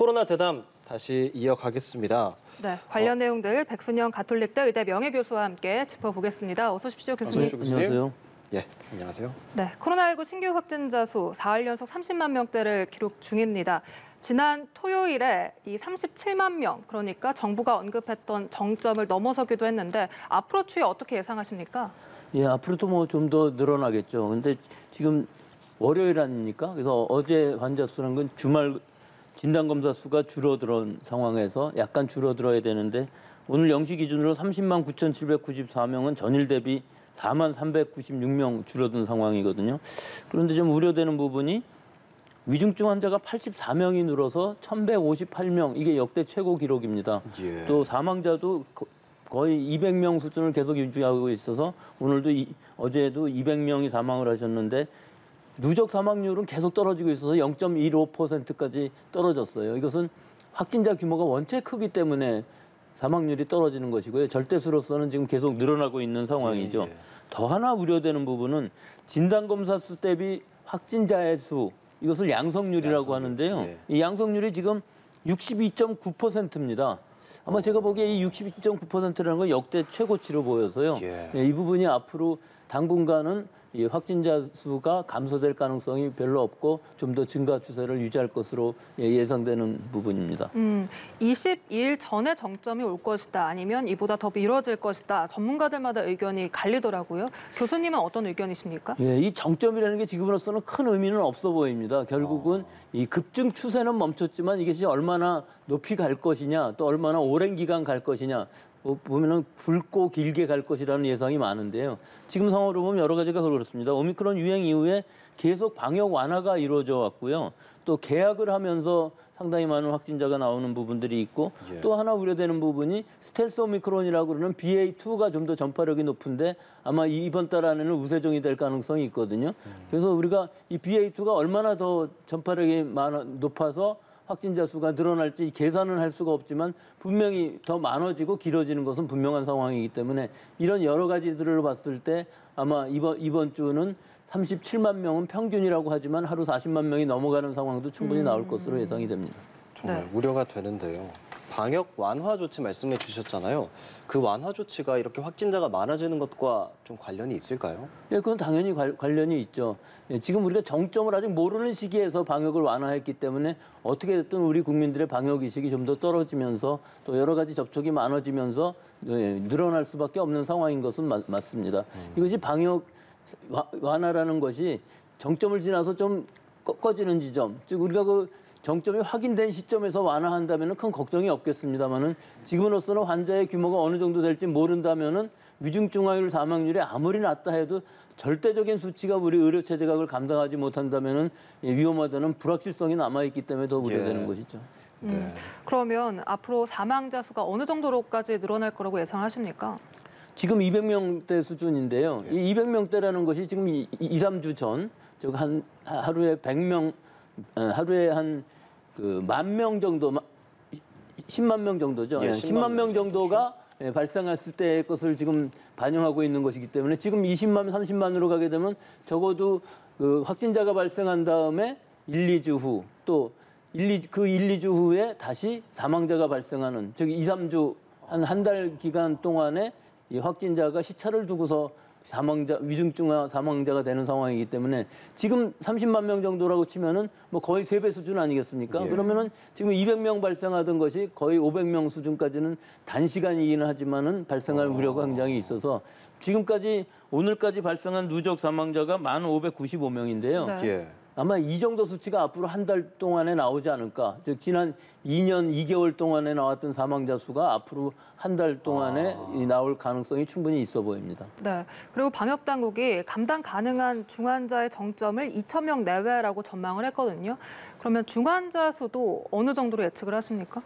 코로나 대담 다시 이어가겠습니다. 네, 관련 내용들 백순영 가톨릭대 의대 명예교수와 함께 짚어보겠습니다. 어서 오십시오, 교수님. 어서 오십시오, 교수님. 안녕하세요. 예, 안녕하세요. 네, 코로나19 신규 확진자 수 4일 연속 30만 명대를 기록 중입니다. 지난 토요일에 이 37만 명, 그러니까 정부가 언급했던 정점을 넘어서기도 했는데 앞으로 추이 어떻게 예상하십니까? 예, 앞으로도 뭐 좀 더 늘어나겠죠. 근데 지금 월요일 아닙니까? 그래서 어제 환자 수라는 건 주말 진단검사 수가 줄어든 상황에서 약간 줄어들어야 되는데 오늘 0시 기준으로 30만 9,794명은 전일 대비 4만 396명 줄어든 상황이거든요. 그런데 좀 우려되는 부분이 위중증 환자가 84명이 늘어서 1,158명, 이게 역대 최고 기록입니다. 예. 또 사망자도 거의 200명 수준을 계속 유지하고 있어서 오늘도 어제도 200명이 사망을 하셨는데 누적 사망률은 계속 떨어지고 있어서 0.15%까지 떨어졌어요. 이것은 확진자 규모가 원체 크기 때문에 사망률이 떨어지는 것이고요. 절대수로서는 지금 계속 늘어나고 있는 상황이죠. 예. 더 하나 우려되는 부분은 진단검사 수 대비 확진자의 수, 이것을 양성률이라고 하는데요. 예. 이 양성률이 지금 62.9%입니다. 아마 제가 보기에 이 62.9%라는 건 역대 최고치로 보여서요. 예. 이 부분이 앞으로 당분간은 이 확진자 수가 감소될 가능성이 별로 없고 좀 더 증가 추세를 유지할 것으로 예상되는 부분입니다. 22일 전에 정점이 올 것이다, 아니면 이보다 더 미뤄질 것이다. 전문가들마다 의견이 갈리더라고요. 교수님은 어떤 의견이십니까? 예, 이 정점이라는 게 지금으로서는 큰 의미는 없어 보입니다. 결국은 이 급증 추세는 멈췄지만 이것이 얼마나 높이 갈 것이냐, 또 얼마나 오랜 기간 갈 것이냐, 보면은 굵고 길게 갈 것이라는 예상이 많은데요. 지금 상황으로 보면 여러 가지가 그렇습니다. 오미크론 유행 이후에 계속 방역 완화가 이루어져 왔고요. 또 개학을 하면서 상당히 많은 확진자가 나오는 부분들이 있고 예. 또 하나 우려되는 부분이 스텔스 오미크론이라고 그러는 BA2가 좀 더 전파력이 높은데 아마 이번 달 안에는 우세종이 될 가능성이 있거든요. 그래서 우리가 이 BA2가 얼마나 더 전파력이 높아서 확진자 수가 늘어날지 계산은 할 수가 없지만 분명히 더 많아지고 길어지는 것은 분명한 상황이기 때문에 이런 여러 가지들을 봤을 때 아마 이번 주는 37만 명은 평균이라고 하지만 하루 40만 명이 넘어가는 상황도 충분히 나올 것으로 예상이 됩니다. 정말 네. 우려가 되는데요. 방역 완화 조치 말씀해 주셨잖아요. 그 완화 조치가 이렇게 확진자가 많아지는 것과 좀 관련이 있을까요? 예, 그건 당연히 관련이 있죠. 예, 지금 우리가 정점을 아직 모르는 시기에서 방역을 완화했기 때문에 어떻게 됐든 우리 국민들의 방역 의식이 좀 더 떨어지면서 또 여러 가지 접촉이 많아지면서 늘어날 수밖에 없는 상황인 것은 맞습니다. 이것이 방역 완화라는 것이 정점을 지나서 좀 꺾어지는 지점, 즉 우리가 그 정점이 확인된 시점에서 완화한다면 큰 걱정이 없겠습니다만은 지금으로서는 환자의 규모가 어느 정도 될지 모른다면은 위중증화율 사망률이 아무리 낮다 해도 절대적인 수치가 우리 의료 체제가 그걸 감당하지 못한다면은 위험하다는 불확실성이 남아 있기 때문에 더 우려되는 것이죠. 네. 그러면 앞으로 사망자 수가 어느 정도로까지 늘어날 거라고 예상하십니까? 지금 200명대 수준인데요. 이 200명대라는 것이 지금 2, 3주 전, 즉 하루에 100명, 하루에 한 그 10,000명 정도, 10만 명 정도죠. 예, 10만 명 정도가 발생했을 때의 것을 지금 반영하고 있는 것이기 때문에 지금 20만, 30만으로 가게 되면 적어도 그 확진자가 발생한 다음에 1, 2주 후 또 그 1, 2주 후에 다시 사망자가 발생하는, 즉 2, 3주 한 달 기간 동안에 이 확진자가 시차를 두고서 위중증화 사망자가 되는 상황이기 때문에 지금 30만 명 정도라고 치면은 뭐 거의 3배 수준 아니겠습니까? 예. 그러면은 지금 200명 발생하던 것이 거의 500명 수준까지는 단시간이기는 하지만은 발생할 우려가 굉장히 있어서 지금까지 오늘까지 발생한 누적 사망자가 1,595명인데요. 네. 예. 아마 이 정도 수치가 앞으로 한 달 동안에 나오지 않을까. 즉 지난 2년 2개월 동안에 나왔던 사망자 수가 앞으로 한 달 동안에 나올 가능성이 충분히 있어 보입니다. 네. 그리고 방역 당국이 감당 가능한 중환자의 정점을 2,000명 내외라고 전망을 했거든요. 그러면 중환자 수도 어느 정도로 예측을 하십니까?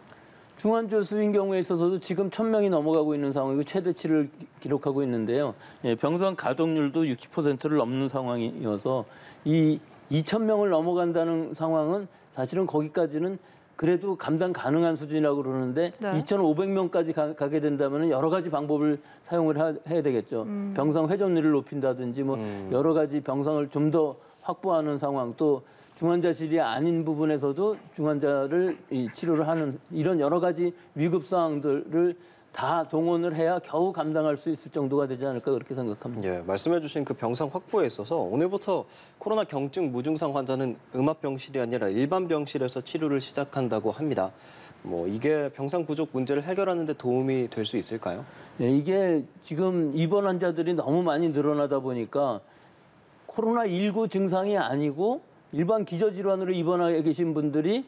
중환자 수인 경우에 있어서도 지금 1,000명이 넘어가고 있는 상황이고 최대치를 기록하고 있는데요. 병상 가동률도 60%를 넘는 상황이어서 이 2,000명을 넘어간다는 상황은 사실은 거기까지는 그래도 감당 가능한 수준이라고 그러는데 네. 2,500명까지 가게 된다면 여러 가지 방법을 사용을 해야 되겠죠. 병상 회전율을 높인다든지 뭐 여러 가지 병상을 좀 더 확보하는 상황, 또 중환자실이 아닌 부분에서도 중환자를 치료를 하는 이런 여러 가지 위급 상황들을 다 동원을 해야 겨우 감당할 수 있을 정도가 되지 않을까 그렇게 생각합니다. 예, 말씀해주신 그 병상 확보에 있어서 오늘부터 코로나 경증 무증상 환자는 음압병실이 아니라 일반 병실에서 치료를 시작한다고 합니다. 뭐 이게 병상 부족 문제를 해결하는 데 도움이 될 수 있을까요? 네, 이게 지금 입원 환자들이 너무 많이 늘어나다 보니까 코로나19 증상이 아니고 일반 기저질환으로 입원해 계신 분들이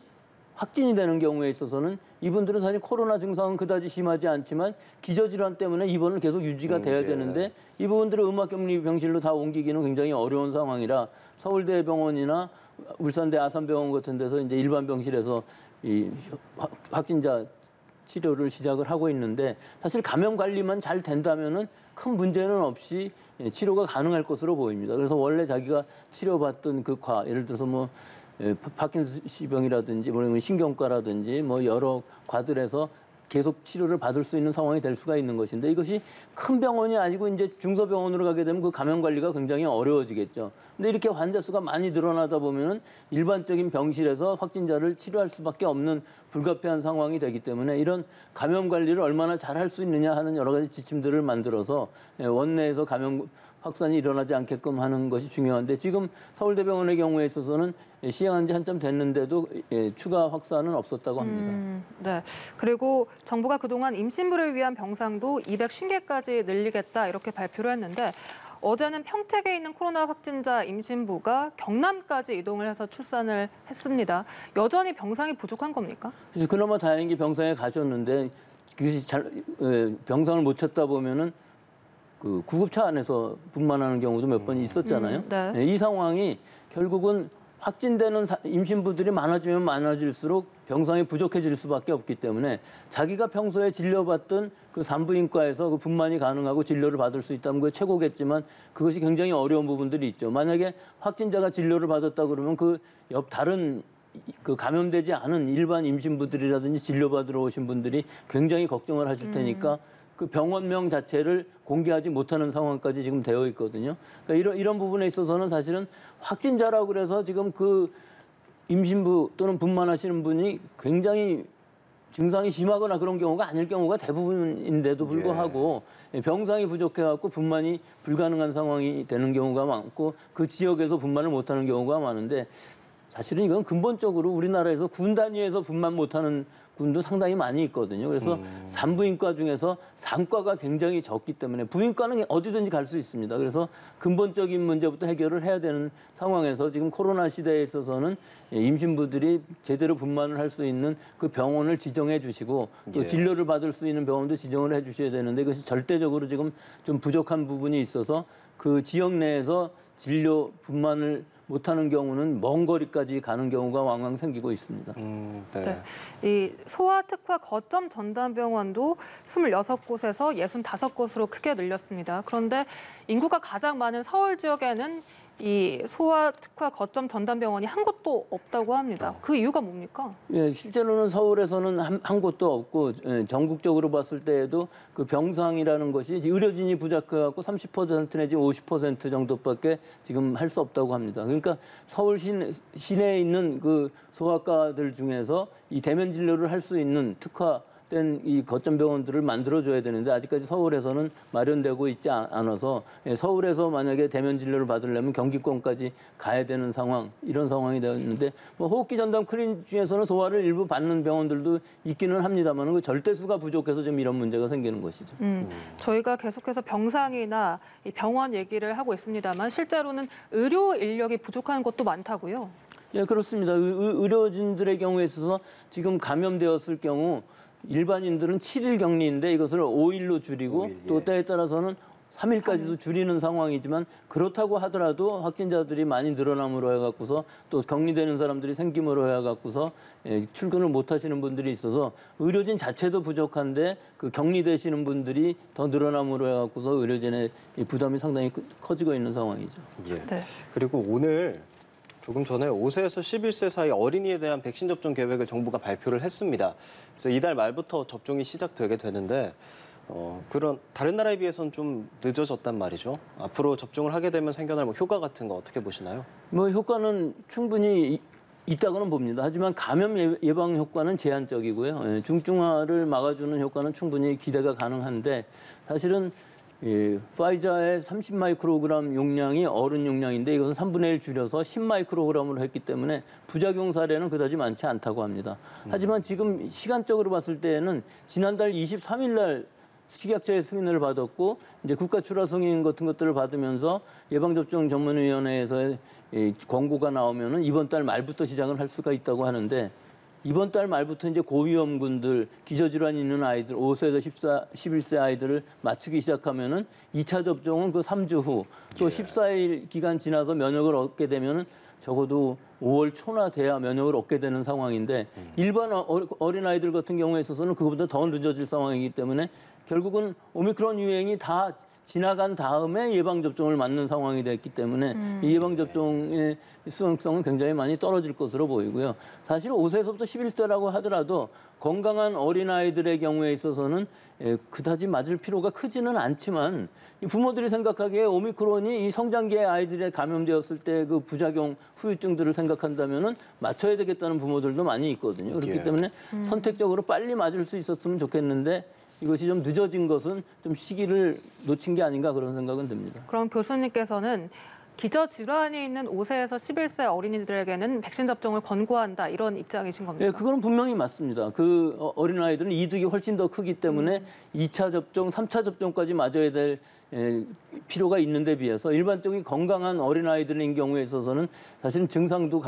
확진이 되는 경우에 있어서는 이분들은 사실 코로나 증상은 그다지 심하지 않지만 기저질환 때문에 입원을 계속 유지가 돼야 되는데 이 부분들을 음압격리 병실로 다 옮기기는 굉장히 어려운 상황이라 서울대병원이나 울산대 아산병원 같은 데서 이제 일반 병실에서 이 확진자 치료를 시작을 하고 있는데 사실 감염 관리만 잘 된다면은 큰 문제는 없이 치료가 가능할 것으로 보입니다. 그래서 원래 자기가 치료받던 그 예를 들어서 뭐 파킨슨병이라든지 뭐 신경과라든지 뭐 여러 과들에서 계속 치료를 받을 수 있는 상황이 될 수가 있는 것인데 이것이 큰 병원이 아니고 이제 중소병원으로 가게 되면 그 감염 관리가 굉장히 어려워지겠죠. 근데 이렇게 환자 수가 많이 늘어나다 보면은 일반적인 병실에서 확진자를 치료할 수밖에 없는 불가피한 상황이 되기 때문에 이런 감염 관리를 얼마나 잘 할 수 있느냐 하는 여러 가지 지침들을 만들어서 원내에서 감염 확산이 일어나지 않게끔 하는 것이 중요한데 지금 서울대병원의 경우에 있어서는 시행한 지 한참 됐는데도 추가 확산은 없었다고 합니다. 네. 그리고 정부가 그동안 임신부를 위한 병상도 250개까지 늘리겠다 이렇게 발표를 했는데 어제는 평택에 있는 코로나 확진자 임신부가 경남까지 이동을 해서 출산을 했습니다. 여전히 병상이 부족한 겁니까? 그나마 다행히 병상에 가셨는데 그것이 병상을 못 찾다 보면은 그 구급차 안에서 분만하는 경우도 몇 번 있었잖아요. 네. 이 상황이 결국은 확진되는 임신부들이 많아지면 많아질수록 병상이 부족해질 수밖에 없기 때문에 자기가 평소에 진료받던 그 산부인과에서 그 분만이 가능하고 진료를 받을 수 있다면 그게 최고겠지만 그것이 굉장히 어려운 부분들이 있죠. 만약에 확진자가 진료를 받았다 그러면 그 옆 다른 그 감염되지 않은 일반 임신부들이라든지 진료받으러 오신 분들이 굉장히 걱정을 하실 테니까 그 병원명 자체를 공개하지 못하는 상황까지 지금 되어 있거든요. 그러니까 이런 부분에 있어서는 사실은 확진자라고 그래서 지금 그 임신부 또는 분만하시는 분이 굉장히 증상이 심하거나 그런 경우가 아닐 경우가 대부분인데도 불구하고 병상이 부족해갖고 분만이 불가능한 상황이 되는 경우가 많고 그 지역에서 분만을 못하는 경우가 많은데 사실은 이건 근본적으로 우리나라에서 군 단위에서 분만 못하는 군도 상당히 많이 있거든요. 그래서 산부인과 중에서 산과가 굉장히 적기 때문에 부인과는 어디든지 갈 수 있습니다. 그래서 근본적인 문제부터 해결을 해야 되는 상황에서 지금 코로나 시대에 있어서는 임신부들이 제대로 분만을 할 수 있는 그 병원을 지정해 주시고 또 진료를 받을 수 있는 병원도 지정을 해 주셔야 되는데 그것이 절대적으로 지금 좀 부족한 부분이 있어서 그 지역 내에서 진료 분만을 못하는 경우는 먼 거리까지 가는 경우가 왕왕 생기고 있습니다. 네. 이 소아특화 거점 전담병원도 26곳에서 65곳으로 크게 늘렸습니다. 그런데 인구가 가장 많은 서울 지역에는 이 소아특화 거점 전담병원이 한 곳도 없다고 합니다. 그 이유가 뭡니까? 예, 실제로는 서울에서는 한 곳도 없고 전국적으로 봤을 때에도 그 병상이라는 것이 의료진이 부족해갖고 30% 내지 50% 정도밖에 지금 할 수 없다고 합니다. 그러니까 서울 시내에 있는 그 소아과들 중에서 이 대면 진료를 할 수 있는 특화된 이 거점 병원들을 만들어줘야 되는데 아직까지 서울에서는 마련되고 있지 않아서 서울에서 만약에 대면 진료를 받으려면 경기권까지 가야 되는 상황 이런 상황이 되었는데 뭐 호흡기 전담 클리닉 중에서는 소아를 일부 받는 병원들도 있기는 합니다만 그 절대수가 부족해서 좀 이런 문제가 생기는 것이죠. 저희가 계속해서 병상이나 이 병원 얘기를 하고 있습니다만 실제로는 의료 인력이 부족한 곳도 많다고요? 예, 그렇습니다. 의료진들의 경우에 있어서 지금 감염되었을 경우 일반인들은 7일 격리인데 이것을 5일로 줄이고 5일, 또 때에 따라서는 3일까지도 줄이는 상황이지만 그렇다고 하더라도 확진자들이 많이 늘어남으로 해갖고서 또 격리되는 사람들이 생김으로 해갖고서 출근을 못 하시는 분들이 있어서 의료진 자체도 부족한데 그 격리되시는 분들이 더 늘어남으로 해갖고서 의료진의 부담이 상당히 커지고 있는 상황이죠. 예. 네. 그리고 오늘 조금 전에 5세에서 11세 사이 어린이에 대한 백신 접종 계획을 정부가 발표를 했습니다. 그래서 이달 말부터 접종이 시작되게 되는데 그런 다른 나라에 비해서는 좀 늦어졌단 말이죠. 앞으로 접종을 하게 되면 생겨날 뭐 효과 같은 거 어떻게 보시나요? 뭐 효과는 충분히 있다고는 봅니다. 하지만 감염 예방 효과는 제한적이고요. 중증화를 막아주는 효과는 충분히 기대가 가능한데 사실은 파이자의 30마이크로그램 용량이 어른 용량인데 이것은 3분의 1 줄여서 10마이크로그램으로 했기 때문에 부작용 사례는 그다지 많지 않다고 합니다. 하지만 지금 시간적으로 봤을 때에는 지난달 23일 날 식약처의 승인을 받았고 이제 국가 출하 승인 같은 것들을 받으면서 예방접종 전문위원회에서 권고가 나오면은 이번 달 말부터 시작을 할 수가 있다고 하는데 이번 달 말부터 이제 고위험군들, 기저질환이 있는 아이들, 5세에서 11세 아이들을 맞추기 시작하면은 2차 접종은 그 3주 후, 또 14일 기간 지나서 면역을 얻게 되면은 적어도 5월 초나 돼야 면역을 얻게 되는 상황인데 일반 어린 아이들 같은 경우에 있어서는 그것보다 더 늦어질 상황이기 때문에 결국은 오미크론 유행이 다 지나간 다음에 예방접종을 맞는 상황이 됐기 때문에 이 예방접종의 수용성은 굉장히 많이 떨어질 것으로 보이고요. 사실 5세에서부터 11세라고 하더라도 건강한 어린아이들의 경우에 있어서는 그다지 맞을 필요가 크지는 않지만 부모들이 생각하기에 오미크론이 이 성장기의 아이들에 감염되었을 때 그 부작용, 후유증들을 생각한다면은 맞춰야 되겠다는 부모들도 많이 있거든요. 그렇기 때문에 선택적으로 빨리 맞을 수 있었으면 좋겠는데 이것이 좀 늦어진 것은 좀 시기를 놓친 게 아닌가 그런 생각은 듭니다. 그럼 교수님께서는 기저질환이 있는 5세에서 11세 어린이들에게는 백신 접종을 권고한다 이런 입장이신 겁니까? 네, 그건 분명히 맞습니다. 그 어린아이들은 이득이 훨씬 더 크기 때문에 2차 접종, 3차 접종까지 맞아야 될 필요가 있는데 비해서 일반적인 건강한 어린아이들인 경우에 있어서는 사실은 증상도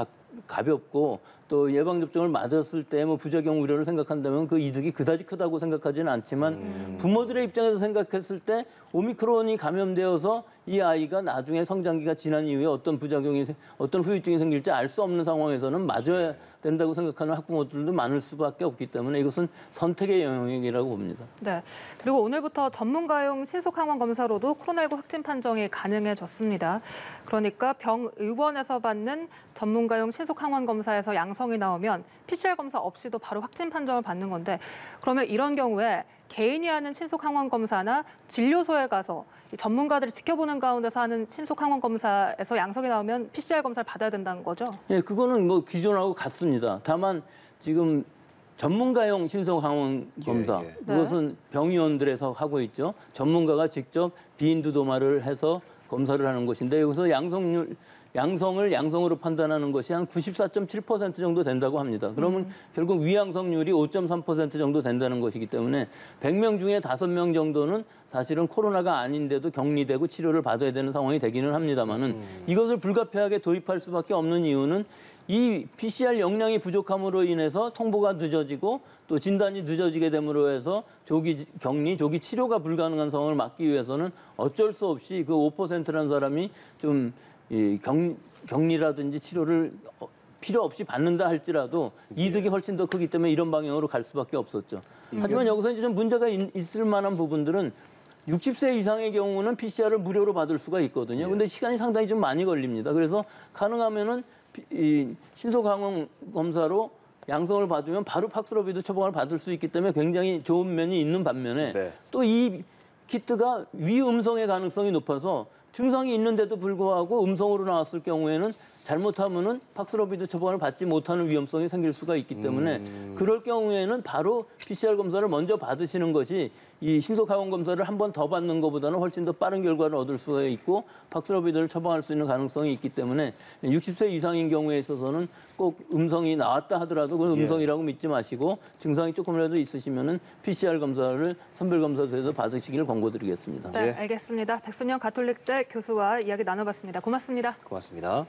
가볍고 또 예방접종을 맞았을 때 뭐 부작용 우려를 생각한다면 그 이득이 그다지 크다고 생각하지는 않지만 부모들의 입장에서 생각했을 때 오미크론이 감염되어서 이 아이가 나중에 성장기가 지난 이후에 어떤 부작용이, 어떤 후유증이 생길지 알 수 없는 상황에서는 맞아야 된다고 생각하는 학부모들도 많을 수밖에 없기 때문에 이것은 선택의 영역이라고 봅니다. 네. 그리고 오늘부터 전문가용 신속항원 검사로도 코로나19 확진 판정이 가능해졌습니다. 그러니까 병의원에서 받는 전문가용 신속항원 검사에서 양성이 나오면 PCR 검사 없이도 바로 확진 판정을 받는 건데 그러면 이런 경우에 개인이 하는 신속항원 검사나 진료소에 가서 전문가들이 지켜보는 가운데서 하는 신속항원 검사에서 양성이 나오면 PCR 검사를 받아야 된다는 거죠? 네, 그거는 뭐 기존하고 같습니다. 다만 지금 전문가용 신속항원 검사 그것은 병의원들에서 하고 있죠. 전문가가 직접 비인두 도마를 해서 검사를 하는 것인데 여기서 양성을 양성으로 판단하는 것이 한 94.7% 정도 된다고 합니다. 그러면 결국 위양성률이 5.3% 정도 된다는 것이기 때문에 100명 중에 5명 정도는 사실은 코로나가 아닌데도 격리되고 치료를 받아야 되는 상황이 되기는 합니다만은 이것을 불가피하게 도입할 수밖에 없는 이유는 이 PCR 역량이 부족함으로 인해서 통보가 늦어지고 또 진단이 늦어지게 됨으로 해서 조기 격리, 조기 치료가 불가능한 상황을 막기 위해서는 어쩔 수 없이 그 5%라는 사람이 좀 격리라든지 치료를 필요 없이 받는다 할지라도 이득이 훨씬 더 크기 때문에 이런 방향으로 갈 수밖에 없었죠. 하지만 여기서 이제 좀 문제가 있을 만한 부분들은 60세 이상의 경우는 PCR을 무료로 받을 수가 있거든요. 근데 시간이 상당히 좀 많이 걸립니다. 그래서 가능하면은 이 신속항원 검사로 양성을 받으면 바로 팍스로비드 처방을 받을 수 있기 때문에 굉장히 좋은 면이 있는 반면에 또 이 키트가 위음성의 가능성이 높아서 증상이 있는데도 불구하고 음성으로 나왔을 경우에는 잘못하면은 팍스로비드 처방을 받지 못하는 위험성이 생길 수가 있기 때문에 그럴 경우에는 바로 PCR 검사를 먼저 받으시는 것이 이 신속항원 검사를 한 번 더 받는 것보다는 훨씬 더 빠른 결과를 얻을 수가 있고 팍스로비드를 처방할 수 있는 가능성이 있기 때문에 60세 이상인 경우에 있어서는 꼭 음성이 나왔다 하더라도 그건 음성이라고 믿지 마시고 증상이 조금이라도 있으시면은 PCR 검사를 선별검사소에서 받으시기를 권고드리겠습니다. 네, 알겠습니다. 백순영 가톨릭대 교수와 이야기 나눠봤습니다. 고맙습니다. 고맙습니다.